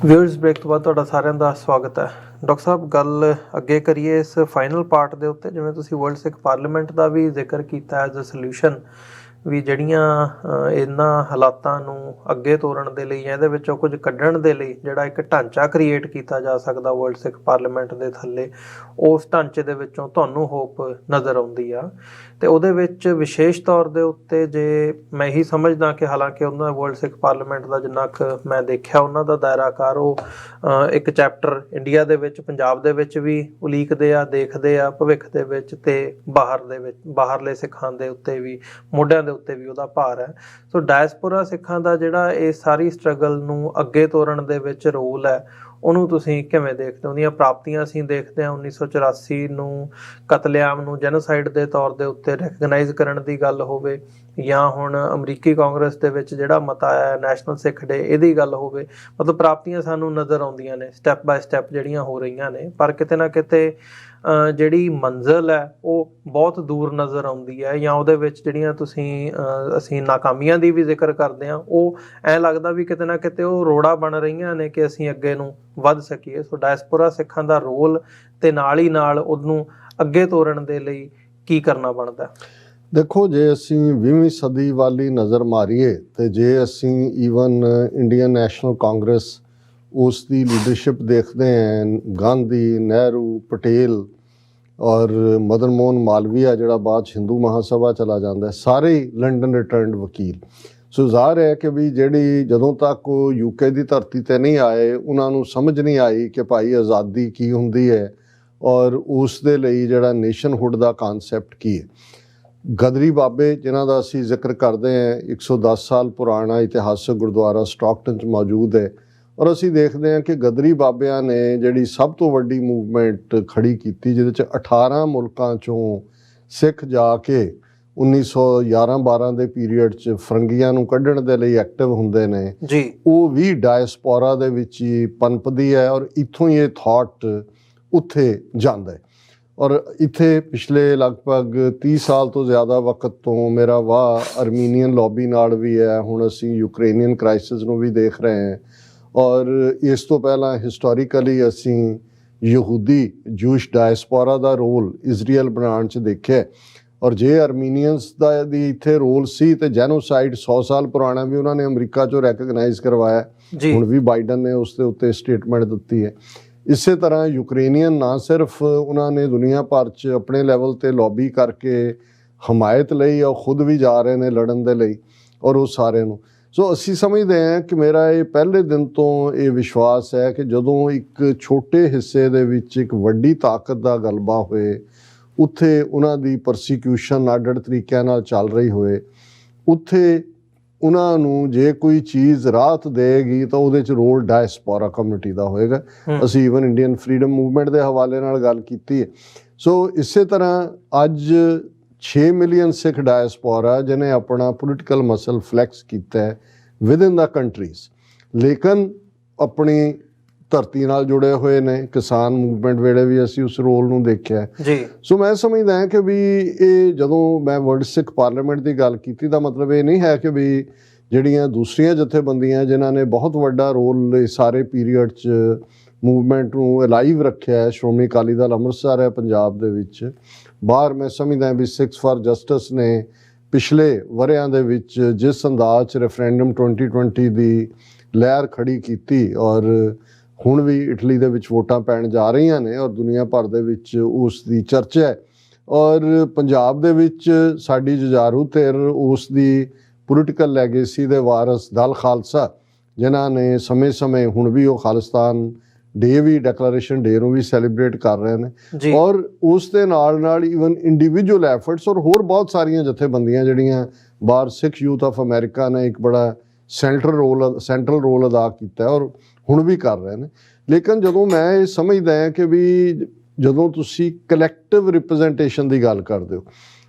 Viewers break तो बाद ਤੁਹਾਡਾ ਸਾਰਿਆਂ ਦਾ ਸਵਾਗਤ ਹੈ। ਡਾਕਟਰ ਸਾਹਿਬ ਗੱਲ ਅੱਗੇ ਕਰੀਏ ਇਸ ਫਾਈਨਲ ਪਾਰਟ ਦੇ ਉੱਤੇ। ਜਿਵੇਂ ਤੁਸੀਂ ਵਰਲਡ ਸਿੱਖ ਪਾਰਲੀਮੈਂਟ ਦਾ ਵੀ ਜ਼ਿਕਰ ਕੀਤਾ ਐਜ਼ ਅ ਸੋਲੂਸ਼ਨ ਵੀ ਜਿਹੜੀਆਂ ਇਹਨਾਂ ਹਾਲਾਤਾਂ ਨੂੰ ਅੱਗੇ ਤੋਰਨ ਦੇ ਲਈ ਇਹਦੇ ਵਿੱਚੋਂ ਕੁਝ ਕੱਢਣ ਦੇ ਲਈ ਜਿਹੜਾ ਇੱਕ ਢਾਂਚਾ ਕ੍ਰੀਏਟ ਕੀਤਾ ਜਾ ਸਕਦਾ ਵਰਲਡ ਸਿੱਖ ਪਾਰਲੀਮੈਂਟ ਦੇ ਥੱਲੇ, ਉਸ ਢਾਂਚੇ ਦੇ ਵਿੱਚੋਂ ਤੁਹਾਨੂੰ ਹੋਪ ਨਜ਼ਰ ਆਉਂਦੀ ਆ। ਅਤੇ ਉਹਦੇ ਵਿੱਚ ਵਿਸ਼ੇਸ਼ ਤੌਰ ਦੇ ਉੱਤੇ ਜੇ ਮੈਂ ਇਹੀ ਸਮਝਦਾ ਕਿ ਹਾਲਾਂਕਿ ਉਹਨਾਂ ਵਰਲਡ ਸਿੱਖ ਪਾਰਲੀਮੈਂਟ ਦਾ ਜਿੰਨਾ ਕੁ ਮੈਂ ਦੇਖਿਆ ਉਹਨਾਂ ਦਾ ਦਾਇਰਾਕਾਰ ਉਹ ਇੱਕ ਚੈਪਟਰ ਇੰਡੀਆ ਦੇ ਵਿੱਚ, ਪੰਜਾਬ ਦੇ ਵਿੱਚ ਵੀ ਉਲੀਕਦੇ ਆ, ਦੇਖਦੇ ਆ ਭਵਿੱਖ ਦੇ ਵਿੱਚ, ਅਤੇ ਬਾਹਰ ਦੇ ਵਿੱਚ ਬਾਹਰਲੇ ਸਿੱਖਾਂ ਦੇ ਉੱਤੇ ਵੀ, ਮੋਢਿਆਂ ਦੇ ਉੱਤੇ ਵੀ ਉਹਦਾ ਭਾਰ ਹੈ। ਸੋ ਡਾਇਸਪੋਰਾ ਸਿੱਖਾਂ ਦਾ ਜਿਹੜਾ ਇਹ ਸਾਰੀ ਸਟਰਗਲ ਨੂੰ ਅੱਗੇ ਤੋਰਨ ਦੇ ਵਿੱਚ ਰੋਲ ਹੈ, ਉਹਨੂੰ ਤੁਸੀਂ ਕਿਵੇਂ ਦੇਖਦੇ ਹੋ? ਉਹਦੀਆਂ ਪ੍ਰਾਪਤੀਆਂ ਅਸੀਂ ਦੇਖਦੇ ਹਾਂ 1984 ਨੂੰ ਕਤਲੇਆਮ ਨੂੰ ਜੈਨੋਸਾਈਡ ਦੇ ਤੌਰ ਦੇ ਉੱਤੇ ਰੈਕਗਨਾਈਜ਼ ਕਰਨ ਦੀ ਗੱਲ ਹੋਵੇ, ਜਾਂ ਹੁਣ ਅਮਰੀਕੀ ਕਾਂਗਰਸ ਦੇ ਵਿੱਚ ਜਿਹੜਾ ਮਤਾ ਆਇਆ ਨੈਸ਼ਨਲ ਸਿੱਖ ਡੇ, ਇਹਦੀ ਗੱਲ ਹੋਵੇ। ਮਤਲਬ ਪ੍ਰਾਪਤੀਆਂ ਸਾਨੂੰ ਨਜ਼ਰ ਆਉਂਦੀਆਂ ਨੇ ਸਟੈਪ ਬਾਏ ਸਟੈਪ ਜਿਹੜੀਆਂ ਹੋ ਰਹੀਆਂ ਨੇ, ਪਰ ਕਿਤੇ ਨਾ ਕਿਤੇ ਜਿਹੜੀ ਮੰਜ਼ਿਲ ਹੈ ਉਹ ਬਹੁਤ ਦੂਰ ਨਜ਼ਰ ਆਉਂਦੀ ਹੈ, ਜਾਂ ਉਹਦੇ ਵਿੱਚ ਜਿਹੜੀਆਂ ਅਸੀਂ ਨਾਕਾਮੀਆਂ ਦੀ ਵੀ ਜ਼ਿਕਰ ਕਰਦੇ ਹਾਂ, ਉਹ ਐਂ ਲੱਗਦਾ ਵੀ ਕਿਤੇ ਨਾ ਕਿਤੇ ਉਹ ਰੋੜਾ ਬਣ ਰਹੀਆਂ ਨੇ ਕਿ ਅਸੀਂ ਅੱਗੇ ਨੂੰ ਵੱਧ ਸਕੀਏ। ਸੋ ਡਾਇਸਪੋਰਾ ਸਿੱਖਾਂ ਦਾ ਰੋਲ ਅਤੇ ਨਾਲ ਹੀ ਨਾਲ ਉਹਨੂੰ ਅੱਗੇ ਤੋਰਨ ਦੇ ਲਈ ਕੀ ਕਰਨਾ ਬਣਦਾ? ਦੇਖੋ, ਜੇ ਅਸੀਂ 20ਵੀਂ ਸਦੀ ਵਾਲੀ ਨਜ਼ਰ ਮਾਰੀਏ ਤੇ ਜੇ ਅਸੀਂ ਈਵਨ ਇੰਡੀਅਨ ਨੈਸ਼ਨਲ ਕਾਂਗਰਸ ਉਸ ਦੀ ਲੀਡਰਸ਼ਿਪ ਦੇਖਦੇ ਹਾਂ, ਗਾਂਧੀ, ਨਹਿਰੂ, ਪਟੇਲ ਔਰ ਮਦਨ ਮੋਹਨ ਮਾਲਵੀਆ ਜਿਹੜਾ ਬਾਅਦ 'ਚ ਹਿੰਦੂ ਮਹਾਸਭਾ ਚਲਾ ਜਾਂਦਾ, ਸਾਰੇ ਹੀ ਲੰਡਨ ਰਿਟਰਨਡ ਵਕੀਲ। ਸੋ ਜ਼ਾਹਰ ਹੈ ਕਿ ਵੀ ਜਿਹੜੀ ਜਦੋਂ ਤੱਕ ਉਹ ਯੂਕੇ ਦੀ ਧਰਤੀ 'ਤੇ ਨਹੀਂ ਆਏ, ਉਹਨਾਂ ਨੂੰ ਸਮਝ ਨਹੀਂ ਆਈ ਕਿ ਭਾਈ ਆਜ਼ਾਦੀ ਕੀ ਹੁੰਦੀ ਹੈ ਔਰ ਉਸ ਦੇ ਲਈ ਜਿਹੜਾ ਨੇਸ਼ਨਹੁੱਡ ਦਾ ਕਾਨਸੈਪਟ ਕੀ ਹੈ। ਗਦਰੀ ਬਾਬੇ ਜਿਨ੍ਹਾਂ ਦਾ ਅਸੀਂ ਜ਼ਿਕਰ ਕਰਦੇ ਹਾਂ, 110 ਸਾਲ ਪੁਰਾਣਾ ਇਤਿਹਾਸਕ ਗੁਰਦੁਆਰਾ ਸਟਾਕਟਨ 'ਚ ਮੌਜੂਦ ਹੈ, ਔਰ ਅਸੀਂ ਦੇਖਦੇ ਹਾਂ ਕਿ ਗਦਰੀ ਬਾਬਿਆਂ ਨੇ ਜਿਹੜੀ ਸਭ ਤੋਂ ਵੱਡੀ ਮੂਵਮੈਂਟ ਖੜੀ ਕੀਤੀ, ਜਿਹਦੇ 'ਚ 18 ਮੁਲਕਾਂ 'ਚੋਂ ਸਿੱਖ ਜਾ ਕੇ 1911-12 ਦੇ ਪੀਰੀਅਡ 'ਚ ਫਰੰਗੀਆਂ ਨੂੰ ਕੱਢਣ ਦੇ ਲਈ ਐਕਟਿਵ ਹੁੰਦੇ ਨੇ ਜੀ, ਉਹ ਵੀ ਡਾਇਸਪੋਰਾ ਦੇ ਵਿੱਚ ਹੀ ਪਨਪਦੀ ਹੈ ਔਰ ਇੱਥੋਂ ਹੀ ਇਹ ਥਾਟ ਉੱਥੇ ਜਾਂਦਾ ਹੈ। ਔਰ ਇੱਥੇ ਪਿਛਲੇ ਲਗਭਗ 30 ਸਾਲ ਤੋਂ ਜ਼ਿਆਦਾ ਵਕਤ ਤੋਂ ਮੇਰਾ ਵਾਹ ਅਰਮੀਨੀਅਨ ਲੌਬੀ ਨਾਲ ਵੀ ਹੈ। ਹੁਣ ਅਸੀਂ ਯੂਕਰੇਨੀਅਨ ਕ੍ਰਾਈਸਿਸ ਨੂੰ ਵੀ ਦੇਖ ਰਹੇ ਹਾਂ, ਔਰ ਇਸ ਤੋਂ ਪਹਿਲਾਂ ਹਿਸਟੋਰੀਕਲੀ ਅਸੀਂ ਯਹੂਦੀ ਜੂਸ਼ ਡਾਇਸਪੋਰਾ ਦਾ ਰੋਲ ਇਜ਼ਰਾਈਲ ਬਣਾਉਣ 'ਚ ਦੇਖਿਆ। ਔਰ ਜੇ ਅਰਮੀਨੀਅਨਸ ਦਾ ਦੀ ਇੱਥੇ ਰੋਲ ਸੀ ਤੇ ਜੈਨੋਸਾਈਡ 100 ਸਾਲ ਪੁਰਾਣਾ ਵੀ ਉਹਨਾਂ ਨੇ ਅਮਰੀਕਾ 'ਚੋਂ ਰੈਕਗਨਾਈਜ਼ ਕਰਵਾਇਆ, ਹੁਣ ਵੀ ਬਾਈਡਨ ਨੇ ਉਸ ਦੇ ਉੱਤੇ ਸਟੇਟਮੈਂਟ ਦਿੱਤੀ ਹੈ। ਇਸੇ ਤਰ੍ਹਾਂ ਯੂਕਰੇਨੀਅਨ ਨਾ ਸਿਰਫ ਉਹਨਾਂ ਨੇ ਦੁਨੀਆ ਭਰ 'ਚ ਆਪਣੇ ਲੈਵਲ 'ਤੇ ਲੌਬੀ ਕਰਕੇ ਹਮਾਇਤ ਲਈ, ਔਰ ਖੁਦ ਵੀ ਜਾ ਰਹੇ ਨੇ ਲੜਨ ਦੇ ਲਈ, ਔਰ ਉਹ ਸਾਰਿਆਂ ਨੂੰ। ਸੋ ਅਸੀਂ ਸਮਝਦੇ ਹਾਂ ਕਿ ਮੇਰਾ ਇਹ ਪਹਿਲੇ ਦਿਨ ਤੋਂ ਇਹ ਵਿਸ਼ਵਾਸ ਹੈ ਕਿ ਜਦੋਂ ਇੱਕ ਛੋਟੇ ਹਿੱਸੇ ਦੇ ਵਿੱਚ ਇੱਕ ਵੱਡੀ ਤਾਕਤ ਦਾ ਗਲਬਾ ਹੋਏ, ਉੱਥੇ ਉਹਨਾਂ ਦੀ ਪਰਸੀਕਿਊਸ਼ਨ ਅੱਡ-ਅੱਡ ਤਰੀਕਿਆਂ ਨਾਲ ਚੱਲ ਰਹੀ ਹੋਏ, ਉੱਥੇ ਉਹਨਾਂ ਨੂੰ ਜੇ ਕੋਈ ਚੀਜ਼ ਰਾਹਤ ਦੇਗੀ ਤਾਂ ਉਹਦੇ 'ਚ ਰੋਲ ਡਾਇਸਪੋਰਾ ਕਮਿਊਨਿਟੀ ਦਾ ਹੋਏਗਾ। ਅਸੀਂ ਈਵਨ ਇੰਡੀਅਨ ਫਰੀਡਮ ਮੂਵਮੈਂਟ ਦੇ ਹਵਾਲੇ ਨਾਲ ਗੱਲ ਕੀਤੀ ਹੈ। ਸੋ ਇਸੇ ਤਰ੍ਹਾਂ ਅੱਜ 6 ਮਿਲੀਅਨ ਸਿੱਖ ਡਾਇਸਪੋਰਾ ਜਿਹਨੇ ਆਪਣਾ ਪੋਲੀਟੀਕਲ ਮਸਲ ਫਲੈਕਸ ਕੀਤਾ ਹੈ ਵਿਦਇਨ ਦਾ ਕੰਟਰੀਜ਼, ਲੇਕਿਨ ਆਪਣੀ ਧਰਤੀ ਨਾਲ ਜੁੜੇ ਹੋਏ ਨੇ। ਕਿਸਾਨ ਮੂਵਮੈਂਟ ਵੇਲੇ ਵੀ ਅਸੀਂ ਉਸ ਰੋਲ ਨੂੰ ਦੇਖਿਆ ਜੀ। ਸੋ ਮੈਂ ਸਮਝਦਾ ਹਾਂ ਕਿ ਵੀ ਇਹ ਜਦੋਂ ਮੈਂ ਵਰਲਡ ਸਿੱਖ ਪਾਰਲੀਮੈਂਟ ਦੀ ਗੱਲ ਕੀਤੀ ਤਾਂ ਮਤਲਬ ਇਹ ਨਹੀਂ ਹੈ ਕਿ ਵੀ ਜਿਹੜੀਆਂ ਦੂਸਰੀਆਂ ਜਥੇਬੰਦੀਆਂ ਜਿਨ੍ਹਾਂ ਨੇ ਬਹੁਤ ਵੱਡਾ ਰੋਲ ਸਾਰੇ ਪੀਰੀਅਡ 'ਚ ਮੂਵਮੈਂਟ ਨੂੰ ਅਲਾਈਵ ਰੱਖਿਆ ਹੈ, ਸ਼੍ਰੋਮਣੀ ਅਕਾਲੀ ਦਲ ਅੰਮ੍ਰਿਤਸਰ ਹੈ ਪੰਜਾਬ ਦੇ ਵਿੱਚ, ਬਾਹਰ ਮੈਂ ਸਮਝਦਾ ਵੀ ਸਿੱਖਸ ਫਾਰ ਜਸਟਿਸ ਨੇ ਪਿਛਲੇ ਵਰ੍ਹਿਆਂ ਦੇ ਵਿੱਚ ਜਿਸ ਅੰਦਾਜ਼ 'ਚ ਰੈਫਰੈਂਡਮ 2020 ਦੀ ਲਹਿਰ ਖੜੀ ਕੀਤੀ, ਔਰ ਹੁਣ ਵੀ ਇਟਲੀ ਦੇ ਵਿੱਚ ਵੋਟਾਂ ਪੈਣ ਜਾ ਰਹੀਆਂ ਨੇ ਔਰ ਦੁਨੀਆ ਭਰ ਦੇ ਵਿੱਚ ਉਸ ਦੀ ਚਰਚਾ ਹੈ, ਔਰ ਪੰਜਾਬ ਦੇ ਵਿੱਚ ਸਾਡੀ ਜੁਝਾਰੂ ਧਿਰ ਉਸ ਦੀ ਪੋਲੀਟੀਕਲ ਲੈਗੇਸੀ ਦੇ ਵਾਰਸ ਦਲ ਖਾਲਸਾ, ਜਿਨ੍ਹਾਂ ਨੇ ਸਮੇਂ-ਸਮੇਂ ਹੁਣ ਵੀ ਉਹ ਖਾਲਿਸਤਾਨ ਡੇ ਵੀ, ਡੈਕਲੇਰੇਸ਼ਨ ਡੇ ਨੂੰ ਵੀ ਸੈਲੀਬ੍ਰੇਟ ਕਰ ਰਹੇ ਨੇ, ਔਰ ਉਸ ਦੇ ਨਾਲ ਈਵਨ ਇੰਡੀਵਿਜੂਅਲ ਐਫਰਟਸ ਔਰ ਹੋਰ ਬਹੁਤ ਸਾਰੀਆਂ ਜਥੇਬੰਦੀਆਂ ਜਿਹੜੀਆਂ ਬਾਹਰ ਸਿੱਖ ਯੂਥ ਆਫ ਅਮਰੀਕਾ ਨੇ ਇੱਕ ਬੜਾ ਸੈਂਟਰਲ ਰੋਲ ਅਦਾ ਕੀਤਾ ਔਰ ਹੁਣ ਵੀ ਕਰ ਰਹੇ ਨੇ। ਲੇਕਿਨ ਜਦੋਂ ਮੈਂ ਇਹ ਸਮਝਦਾ ਹਾਂ ਕਿ ਵੀ ਜਦੋਂ ਤੁਸੀਂ ਕਲੈਕਟਿਵ ਰਿਪਰੈਜ਼ੈਂਟੇਸ਼ਨ ਦੀ ਗੱਲ ਕਰਦੇ ਹੋ,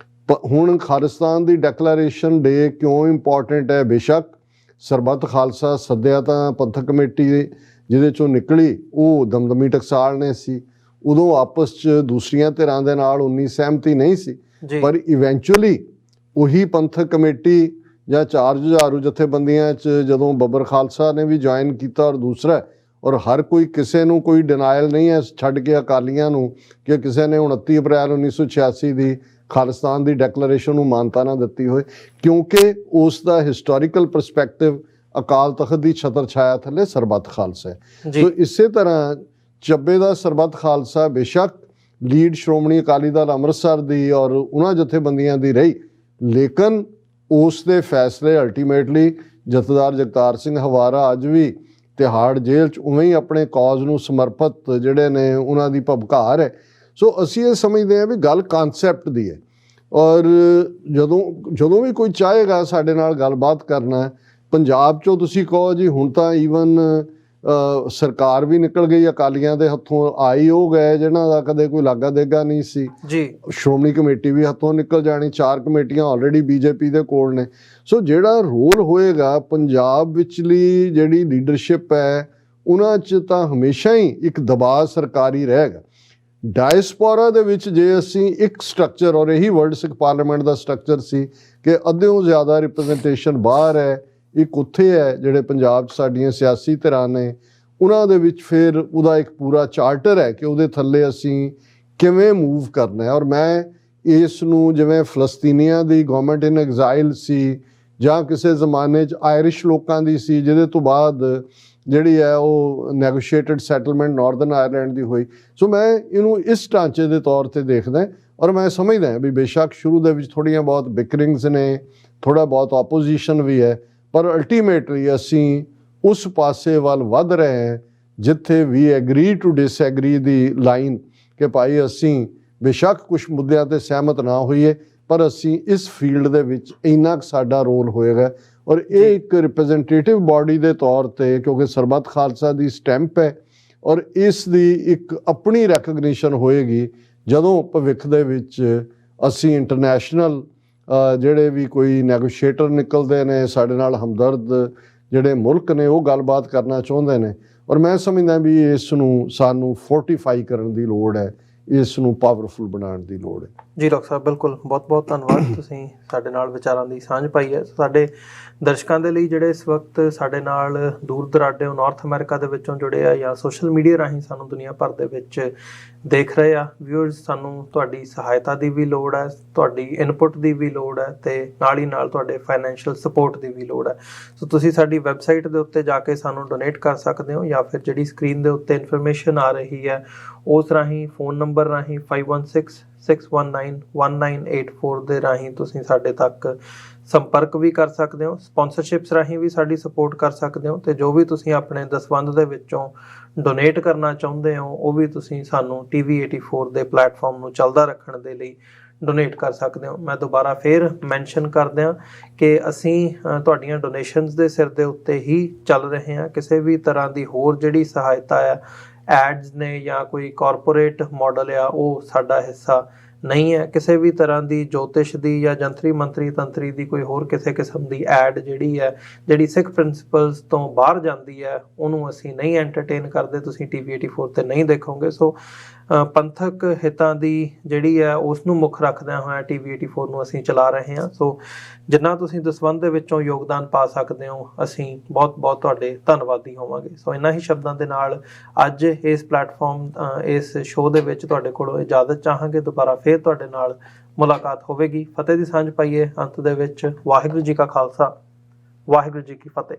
ਹੁਣ ਖਾਲਿਸਤਾਨ ਦੀ ਡੈਕਲੇਰੇਸ਼ਨ ਡੇ ਕਿਉਂ ਇੰਪੋਰਟੈਂਟ ਹੈ? ਬੇਸ਼ੱਕ ਸਰਬੱਤ ਖਾਲਸਾ ਸੱਦਿਆ ਤਾਂ ਪੰਥਕ ਕਮੇਟੀ ਜਿਹਦੇ 'ਚੋਂ ਨਿਕਲੀ ਉਹ ਦਮਦਮੀ ਟਕਸਾਲ ਨੇ ਸੀ, ਉਦੋਂ ਆਪਸ 'ਚ ਦੂਸਰੀਆਂ ਧਿਰਾਂ ਦੇ ਨਾਲ ਉਨੀ ਸਹਿਮਤੀ ਨਹੀਂ ਸੀ, ਪਰ ਇਵੈਂਚੁਅਲੀ ਉਹੀ ਪੰਥਕ ਕਮੇਟੀ ਜਾਂ ਚਾਰ ਜੁਝਾਰੂ ਜਥੇਬੰਦੀਆਂ 'ਚ ਜਦੋਂ ਬੱਬਰ ਖਾਲਸਾ ਨੇ ਵੀ ਜੁਆਇਨ ਕੀਤਾ ਔਰ ਦੂਸਰਾ ਔਰ ਹਰ ਕੋਈ ਕਿਸੇ ਨੂੰ ਕੋਈ ਡਿਨਾਇਲ ਨਹੀਂ ਹੈ ਛੱਡ ਕੇ ਅਕਾਲੀਆਂ ਨੂੰ ਕਿ ਕਿਸੇ ਨੇ 29 ਅਪ੍ਰੈਲ 1986 ਦੀ ਖਾਲਿਸਤਾਨ ਦੀ ਡੈਕਲੇਰੇਸ਼ਨ ਨੂੰ ਮਾਨਤਾ ਨਾ ਦਿੱਤੀ ਹੋਏ, ਕਿਉਂਕਿ ਉਸ ਦਾ ਹਿਸਟੋਰੀਕਲ ਪਰਸਪੈਕਟਿਵ ਅਕਾਲ ਤਖਤ ਦੀ ਛਤਰ ਛਾਇਆ ਥੱਲੇ ਸਰਬੱਤ ਖਾਲਸਾ ਹੈ। ਸੋ ਇਸੇ ਤਰ੍ਹਾਂ ਚੱਬੇ ਦਾ ਸਰਬੱਤ ਖਾਲਸਾ ਬੇਸ਼ੱਕ ਲੀਡ ਸ਼੍ਰੋਮਣੀ ਅਕਾਲੀ ਦਲ ਅੰਮ੍ਰਿਤਸਰ ਦੀ ਔਰ ਉਹਨਾਂ ਜਥੇਬੰਦੀਆਂ ਦੀ ਰਹੀ, ਲੇਕਿਨ ਉਸ ਦੇ ਫੈਸਲੇ ਅਲਟੀਮੇਟਲੀ ਜਥੇਦਾਰ ਜਗਤਾਰ ਸਿੰਘ ਹਵਾਰਾ ਅੱਜ ਵੀ ਤਿਹਾੜ ਜੇਲ੍ਹ 'ਚ ਉਵੇਂ ਹੀ ਆਪਣੇ ਕੌਜ਼ ਨੂੰ ਸਮਰਪਿਤ ਜਿਹੜੇ ਨੇ ਉਹਨਾਂ ਦੀ ਭਬਕਾਰ ਹੈ। ਸੋ ਅਸੀਂ ਇਹ ਸਮਝਦੇ ਹਾਂ ਵੀ ਗੱਲ ਕਨਸੈਪਟ ਦੀ ਹੈ, ਔਰ ਜਦੋਂ ਵੀ ਕੋਈ ਚਾਹੇਗਾ ਸਾਡੇ ਨਾਲ ਗੱਲਬਾਤ ਕਰਨਾ, ਪੰਜਾਬ 'ਚੋਂ ਤੁਸੀਂ ਕਹੋ ਜੀ ਹੁਣ ਤਾਂ ਈਵਨ ਸਰਕਾਰ ਵੀ ਨਿਕਲ ਗਈ ਅਕਾਲੀਆਂ ਦੇ ਹੱਥੋਂ, ਆਈ ਉਹ ਗਏ ਜਿਹਨਾਂ ਦਾ ਕਦੇ ਕੋਈ ਲਾਗਾ ਦੇਗਾ ਨਹੀਂ ਸੀ ਜੀ, ਸ਼੍ਰੋਮਣੀ ਕਮੇਟੀ ਵੀ ਹੱਥੋਂ ਨਿਕਲ ਜਾਣੀ, 4 ਕਮੇਟੀਆਂ ਆਲਰੇਡੀ ਬੀਜੇਪੀ ਦੇ ਕੋਲ ਨੇ। ਸੋ ਜਿਹੜਾ ਰੋਲ ਹੋਏਗਾ ਪੰਜਾਬ ਵਿਚਲੀ ਜਿਹੜੀ ਲੀਡਰਸ਼ਿਪ ਹੈ ਉਹਨਾਂ 'ਚ ਤਾਂ ਹਮੇਸ਼ਾ ਹੀ ਇੱਕ ਦਬਾਅ ਸਰਕਾਰੀ ਰਹੇਗਾ। ਡਾਇਸਪੋਰਾ ਦੇ ਵਿੱਚ ਜੇ ਅਸੀਂ ਇੱਕ ਸਟਰਕਚਰ, ਔਰ ਇਹੀ ਵਰਲਡ ਸਿੱਖ ਪਾਰਲੀਮੈਂਟ ਦਾ ਸਟਰਕਚਰ ਸੀ ਕਿ ਅੱਧਿਓਂ ਜ਼ਿਆਦਾ ਰਿਪਰੈਜ਼ੈਂਟੇਸ਼ਨ ਬਾਹਰ ਹੈ, ਇੱਕ ਉੱਥੇ ਹੈ ਜਿਹੜੇ ਪੰਜਾਬ 'ਚ ਸਾਡੀਆਂ ਸਿਆਸੀ ਧਿਰਾਂ ਨੇ, ਉਹਨਾਂ ਦੇ ਵਿੱਚ ਫਿਰ ਉਹਦਾ ਇੱਕ ਪੂਰਾ ਚਾਰਟਰ ਹੈ ਕਿ ਉਹਦੇ ਥੱਲੇ ਅਸੀਂ ਕਿਵੇਂ ਮੂਵ ਕਰਨਾ ਹੈ। ਔਰ ਮੈਂ ਇਸ ਨੂੰ ਜਿਵੇਂ ਫਲਸਤੀਨੀਆਂ ਦੀ ਗਵਰਨਮੈਂਟ ਇਨ ਐਗਜ਼ਾਈਲ ਸੀ ਜਾਂ ਕਿਸੇ ਜ਼ਮਾਨੇ 'ਚ ਆਇਰਿਸ਼ ਲੋਕਾਂ ਦੀ ਸੀ ਜਿਹਦੇ ਤੋਂ ਬਾਅਦ ਜਿਹੜੀ ਹੈ ਉਹ ਨੈਗੋਸ਼ੀਏਟਡ ਸੈਟਲਮੈਂਟ ਨਾਰਦਰਨ ਆਇਰਲੈਂਡ ਦੀ ਹੋਈ, ਸੋ ਮੈਂ ਇਹਨੂੰ ਇਸ ਢਾਂਚੇ ਦੇ ਤੌਰ ਤੇ ਦੇਖਦਾ। ਔਰ ਮੈਂ ਸਮਝਦਾ ਵੀ ਬੇਸ਼ੱਕ ਸ਼ੁਰੂ ਦੇ ਵਿੱਚ ਥੋੜ੍ਹੀਆਂ ਬਹੁਤ ਬਿਕਰਿੰਗਸ ਨੇ, ਥੋੜ੍ਹਾ ਬਹੁਤ ਆਪੋਜੀਸ਼ਨ ਵੀ ਹੈ, ਪਰ ਅਲਟੀਮੇਟਲੀ ਅਸੀਂ ਉਸ ਪਾਸੇ ਵੱਲ ਵੱਧ ਰਹੇ ਹਾਂ ਜਿੱਥੇ ਵੀ agri to disagree the line ਕਿ ਭਾਈ ਅਸੀਂ ਬੇਸ਼ੱਕ ਕੁਛ ਮੁੱਦਿਆਂ 'ਤੇ ਸਹਿਮਤ ਨਾ ਹੋਈਏ ਪਰ ਅਸੀਂ ਇਸ ਫੀਲਡ ਦੇ ਵਿੱਚ ਇੰਨਾ ਕੁ ਸਾਡਾ ਰੋਲ ਹੋਏਗਾ। ਔਰ ਇਹ ਇੱਕ ਰਿਪਰੈਜ਼ੈਂਟੇਟਿਵ ਬਾਡੀ ਦੇ ਤੌਰ ਤੇ, ਕਿਉਂਕਿ ਸਰਬੱਤ ਖਾਲਸਾ ਦੀ ਸਟੈਂਪ ਹੈ ਔਰ ਇਸ ਦੀ ਇੱਕ ਆਪਣੀ ਰੈਕਗਨੀਸ਼ਨ ਹੋਏਗੀ ਜਦੋਂ ਭਵਿੱਖ ਦੇ ਵਿੱਚ ਅਸੀਂ ਇੰਟਰਨੈਸ਼ਨਲ ਜਿਹੜੇ ਵੀ ਕੋਈ ਨੈਗੋਸ਼ੀਏਟਰ ਨਿਕਲਦੇ ਨੇ ਸਾਡੇ ਨਾਲ ਹਮਦਰਦ ਜਿਹੜੇ ਮੁਲਕ ਨੇ ਉਹ ਗੱਲਬਾਤ ਕਰਨਾ ਚਾਹੁੰਦੇ ਨੇ। ਔਰ ਮੈਂ ਸਮਝਦਾ ਵੀ ਇਸ ਨੂੰ ਸਾਨੂੰ ਫੋਰਟੀਫਾਈ ਕਰਨ ਦੀ ਲੋੜ ਹੈ, ਇਸ ਨੂੰ ਪਾਵਰਫੁਲ ਬਣਾਉਣ ਦੀ ਲੋੜ ਹੈ। ਜੀ ਡਾਕਟਰ ਸਾਹਿਬ, ਬਿਲਕੁਲ ਬਹੁਤ ਬਹੁਤ ਧੰਨਵਾਦ, ਤੁਸੀਂ ਸਾਡੇ ਨਾਲ ਵਿਚਾਰਾਂ ਦੀ ਸਾਂਝ ਪਾਈ ਹੈ। ਸਾਡੇ ਦਰਸ਼ਕਾਂ ਦੇ ਲਈ ਜਿਹੜੇ ਇਸ ਵਕਤ ਸਾਡੇ ਨਾਲ ਦੂਰ ਦਰਾਡੇ ਨਾਰਥ ਅਮਰੀਕਾ ਦੇ ਵਿੱਚੋਂ ਜੁੜੇ ਆ ਜਾਂ ਸੋਸ਼ਲ ਮੀਡੀਆ ਰਾਹੀਂ ਸਾਨੂੰ ਦੁਨੀਆ ਭਰ ਦੇ ਵਿੱਚ ਦੇਖ ਰਹੇ ਆ ਵਿਊਅਰਸ, ਸਾਨੂੰ ਤੁਹਾਡੀ ਸਹਾਇਤਾ ਦੀ ਵੀ ਲੋੜ ਹੈ, ਤੁਹਾਡੀ ਇਨਪੁਟ ਦੀ ਵੀ ਲੋੜ ਹੈ ਤੇ ਨਾਲ ਹੀ ਨਾਲ ਤੁਹਾਡੇ ਫਾਈਨੈਂਸ਼ੀਅਲ ਸਪੋਰਟ ਦੀ ਵੀ ਲੋੜ ਹੈ। ਸੋ ਤੁਸੀਂ ਸਾਡੀ ਵੈਬਸਾਈਟ ਦੇ ਉੱਤੇ ਜਾ ਕੇ ਸਾਨੂੰ ਡੋਨੇਟ ਕਰ ਸਕਦੇ ਹੋ ਜਾਂ ਫਿਰ ਜਿਹੜੀ ਸਕਰੀਨ ਦੇ ਉੱਤੇ ਇਨਫੋਰਮੇਸ਼ਨ ਆ ਰਹੀ ਹੈ ਉਸ ਰਾਹੀਂ, ਫੋਨ ਨੰਬਰ ਰਾਹੀਂ 5166191984 ਦੇ ਰਾਹੀਂ ਤੁਸੀਂ ਸਾਡੇ ਤੱਕ ਸੰਪਰਕ ਵੀ ਕਰ ਸਕਦੇ ਹੋ। ਸਪਾਂਸਰਸ਼ਿਪਸ ਰਾਹੀਂ ਵੀ ਸਾਡੀ ਸਪੋਰਟ ਕਰ ਸਕਦੇ ਹੋ ਤੇ ਜੋ ਵੀ ਤੁਸੀਂ ਆਪਣੇ ਦਸਵੰਧ ਦੇ ਵਿੱਚੋਂ ਡੋਨੇਟ ਕਰਨਾ ਚਾਹੁੰਦੇ ਹੋ ਉਹ ਵੀ ਤੁਸੀਂ ਸਾਨੂੰ TV84 ਦੇ ਪਲੇਟਫਾਰਮ ਨੂੰ ਚੱਲਦਾ ਰੱਖਣ ਦੇ ਲਈ ਡੋਨੇਟ ਕਰ ਸਕਦੇ ਹੋ। ਮੈਂ ਦੁਬਾਰਾ ਫੇਰ ਮੈਂਸ਼ਨ ਕਰ ਦਿਆਂ ਕਿ ਅਸੀਂ ਤੁਹਾਡੀਆਂ ਡੋਨੇਸ਼ਨਸ ਦੇ ਸਿਰ ਦੇ ਉੱਤੇ ਹੀ ਚੱਲ ਰਹੇ ਹਾਂ। ਕਿਸੇ ਵੀ ਤਰ੍ਹਾਂ ਦੀ ਹੋਰ ਜਿਹੜੀ ਸਹਾਇਤਾ ਹੈ, ਐਡਸ ਨੇ ਜਾਂ ਕੋਈ ਕਾਰਪੋਰੇਟ ਮਾਡਲ ਆ, ਉਹ ਸਾਡਾ ਹਿੱਸਾ ਨਹੀਂ ਹੈ। ਕਿਸੇ ਵੀ ਤਰ੍ਹਾਂ ਦੀ ਜੋਤਿਸ਼ ਦੀ ਜਾਂ ਜੰਤਰੀ ਮੰਤਰੀ ਤੰਤਰੀ ਦੀ ਕੋਈ ਹੋਰ ਕਿਸੇ ਕਿਸਮ ਦੀ ਐਡ ਜਿਹੜੀ ਹੈ, ਜਿਹੜੀ ਸਿੱਖ ਪ੍ਰਿੰਸੀਪਲਸ ਤੋਂ ਬਾਹਰ ਜਾਂਦੀ ਹੈ, ਉਹਨੂੰ ਅਸੀਂ ਨਹੀਂ ਐਂਟਰਟੇਨ ਕਰਦੇ, ਤੁਸੀਂ TV84 ਤੇ ਨਹੀਂ ਦੇਖੋਗੇ। ਸੋ ਪੰਥਕ ਹਿੱਤਾਂ ਦੀ ਜਿਹੜੀ ਹੈ ਉਸ ਨੂੰ ਮੁੱਖ ਰੱਖਦਿਆਂ ਹੋਇਆ TV84 ਨੂੰ ਅਸੀਂ ਚਲਾ ਰਹੇ ਹਾਂ। ਸੋ ਜਿੰਨਾ ਤੁਸੀਂ ਦਸਵੰਧ ਦੇ ਵਿੱਚੋਂ ਯੋਗਦਾਨ ਪਾ ਸਕਦੇ ਹੋ, ਅਸੀਂ ਬਹੁਤ ਬਹੁਤ ਤੁਹਾਡੇ ਧੰਨਵਾਦੀ ਹੋਵਾਂਗੇ। ਸੋ ਇਹਨਾਂ ਹੀ ਸ਼ਬਦਾਂ ਦੇ ਨਾਲ ਅੱਜ ਇਸ ਪਲੇਟਫਾਰਮ, ਇਸ ਸ਼ੋਅ ਦੇ ਵਿੱਚ ਤੁਹਾਡੇ ਕੋਲੋਂ ਇਜਾਜ਼ਤ ਚਾਹਾਂਗੇ। ਦੁਬਾਰਾ ਫੇਰ ਤੁਹਾਡੇ ਨਾਲ ਮੁਲਾਕਾਤ ਹੋਵੇਗੀ। ਫਤਿਹ ਦੀ ਸਾਂਝ ਪਾਈਏ ਅੰਤ ਦੇ ਵਿੱਚ। ਵਾਹਿਗੁਰੂ ਜੀ ਕਾ ਖਾਲਸਾ, ਵਾਹਿਗੁਰੂ ਜੀ ਕੀ ਫਤਿਹ।